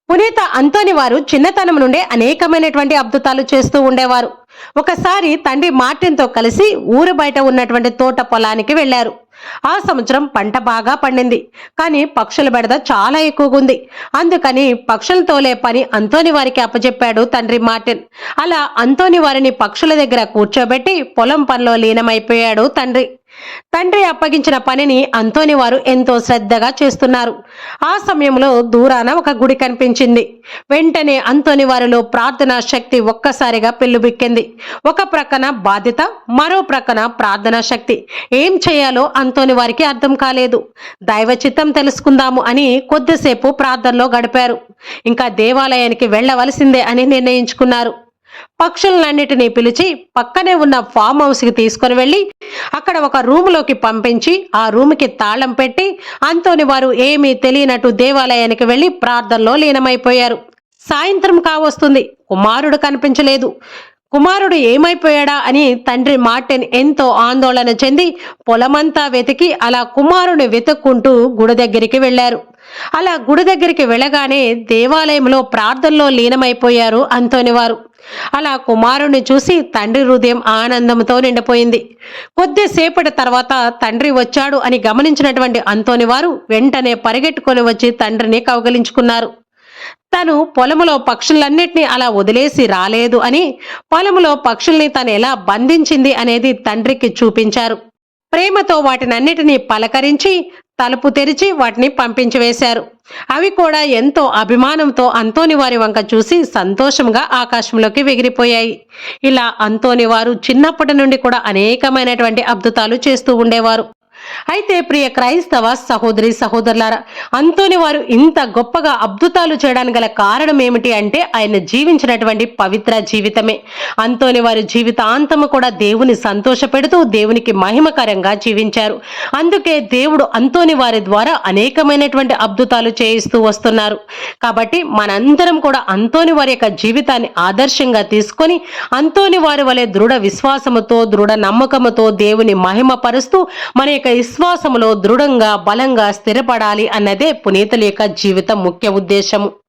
పునీత అంతోని వారు చిన్నతనం నుండే అనేకమైనటువంటి అద్భుతాలు చేస్తూ ఉండేవారు. ఒకసారి తండ్రి మార్టిన్‌తో కలిసి ఊరు బయట ఉన్నటువంటి తోట పొలానికి వెళ్లారు. ఆ సంవత్సరం పంట బాగా పండింది. కానీ పక్షుల బెడద చాలా ఎక్కువగుంది. అందుకని పక్షులు తోలే పని అంతోని వారికి అప్పజెప్పాడు తండ్రి మార్టిన్. అలా అంతోని వారిని పక్షుల దగ్గర కూర్చోబెట్టి పొలం పనిలో లీనమైపోయాడు తండ్రి. తండ్రి అప్పగించిన పనిని అంతోని వారు ఎంతో శ్రద్ధగా చేస్తున్నారు. ఆ సమయంలో దూరాన ఒక గుడి కనిపించింది. వెంటనే అంతోని వారిలో ప్రార్థనా శక్తి ఒక్కసారిగా పెల్లుబిక్కింది. ఒక ప్రక్కన బాధ్యత, మరో ప్రక్కన ప్రార్థనా శక్తి. ఏం చేయాలో అంతోని వారికి అర్థం కాలేదు. దైవ చిత్తం తెలుసుకుందాము అని కొద్దిసేపు ప్రార్థనలో గడిపారు. ఇంకా దేవాలయానికి వెళ్ళవలసిందే అని నిర్ణయించుకున్నారు. పక్షులన్నిటినీ పిలిచి పక్కనే ఉన్న ఫామ్ హౌస్ కి తీసుకుని వెళ్ళి అక్కడ ఒక రూములోకి పంపించి ఆ రూముకి తాళం పెట్టి అంతోని వారు ఏమీ తెలియనట్టు దేవాలయానికి వెళ్లి ప్రార్థనలో లీనమైపోయారు. సాయంత్రం కావస్తుంది. కుమారుడు కనిపించలేదు. కుమారుడు ఏమైపోయాడా అని తండ్రి మార్టిన్ ఎంతో ఆందోళన చెంది పొలమంతా వెతికి అలా కుమారుని వెతుక్కుంటూ గుడి దగ్గరికి వెళ్లారు. అలా గుడి దగ్గరికి వెళ్ళగానే దేవాలయంలో ప్రార్థనలో లీనమైపోయారు అంతోని వారు. అలా కుమారుణ్ణి చూసి తండ్రి హృదయం ఆనందంతో నిండిపోయింది. కొద్దిసేపటి తర్వాత తండ్రి వచ్చాడు అని గమనించినటువంటి అంతోని వారు వెంటనే పరిగెట్టుకొని వచ్చి తండ్రిని కౌగలించుకున్నారు. తను పొలములో పక్షులన్నిటినీ అలా వదిలేసి రాలేదు అని, పొలములో పక్షుల్ని తను ఎలా బంధించింది అనేది తండ్రికి చూపించారు. ప్రేమతో వాటినన్నిటినీ పలకరించి తలుపు తెరిచి వాటిని పంపించి వేశారు. అవి కూడా ఎంతో అభిమానంతో అంతోని వారి వంక చూసి సంతోషంగా ఆకాశంలోకి ఎగిరిపోయాయి. ఇలా అంతోని వారు చిన్నప్పటి నుండి కూడా అనేకమైనటువంటి అద్భుతాలు చేస్తూ ఉండేవారు. అయితే ప్రియ క్రైస్తవ సహోదరి సహోదరులారా, అంతోని వారు ఇంత గొప్పగా అద్భుతాలు చేయడానికి గల కారణం ఏమిటి అంటే ఆయన జీవించినటువంటి పవిత్ర జీవితమే. అంతోని వారి జీవితాంతము కూడా దేవుని సంతోషపెడుతూ దేవునికి మహిమకరంగా జీవించారు. అందుకే దేవుడు అంతోని వారి ద్వారా అనేకమైనటువంటి అద్భుతాలు చేయిస్తూ వస్తున్నారు. కాబట్టి మనందరం కూడా అంతోని వారి యొక్క జీవితాన్ని ఆదర్శంగా తీసుకొని అంతోని వారి వలె దృఢ విశ్వాసముతో దృఢ నమ్మకముతో దేవుని మహిమపరుస్తూ మన యొక్క విశ్వాసములో దృఢంగా బలంగా స్థిరపడాలి అన్నదే పునీతుల యొక్క జీవిత ముఖ్య ఉద్దేశము.